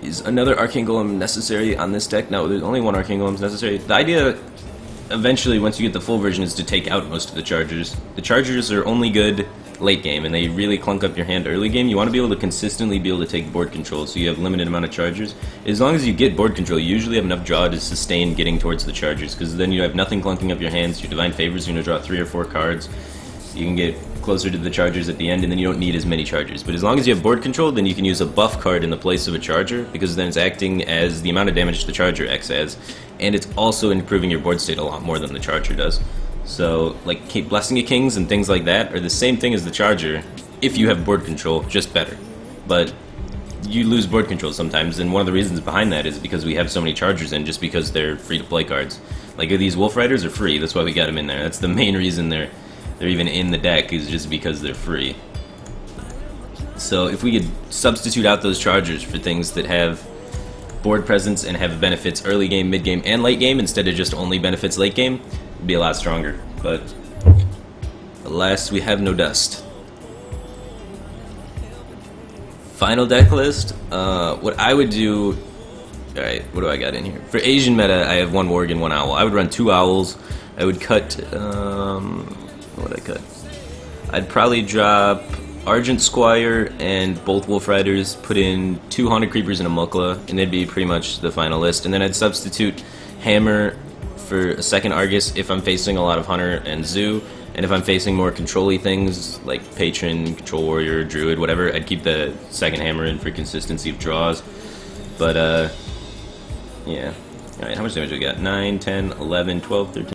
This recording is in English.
Is another Arcane Golem necessary on this deck? No, there's only one Arcane Golem necessary. The idea, eventually, once you get the full version, is to take out most of the Chargers. The Chargers are only good late game, and they really clunk up your hand early game. You want to be able to consistently be able to take board control, so you have limited amount of Chargers. As long as you get board control, you usually have enough draw to sustain getting towards the Chargers, because then you have nothing clunking up your hands. Your Divine Favors, you're going to draw 3 or 4 cards. You can get closer to the Chargers at the end, and then you don't need as many Chargers. But as long as you have board control, then you can use a buff card in the place of a Charger, because then it's acting as the amount of damage the Charger acts as, and it's also improving your board state a lot more than the Charger does. So, like, Blessing of Kings and things like that are the same thing as the Charger, if you have board control, just better. But you lose board control sometimes, and one of the reasons behind that is because we have so many Chargers in, just because they're free-to-play cards. Like, these Wolf Riders are free, that's why we got them in there. That's the main reason they're even in the deck, is just because they're free. So if we could substitute out those Chargers for things that have board presence and have benefits early game, mid game, and late game, instead of just only benefits late game, it'd be a lot stronger. But alas, we have no dust. Final deck list. What I would do. Alright, what do I got in here? For Asian meta, I have 1 Worgen, 1 Owl. I would run 2 Owls. I would cut. What would I cut? I'd probably drop Argent Squire and both Wolf Riders, put in 2 Haunted Creepers and a Mukla, and that'd be pretty much the final list. And then I'd substitute Hammer for a second Argus if I'm facing a lot of Hunter and Zoo, and if I'm facing more control-y things like Patron, Control Warrior, Druid, whatever, I'd keep the second Hammer in for consistency of draws. But, yeah. Alright, how much damage do we got? 9, 10, 11, 12, 13...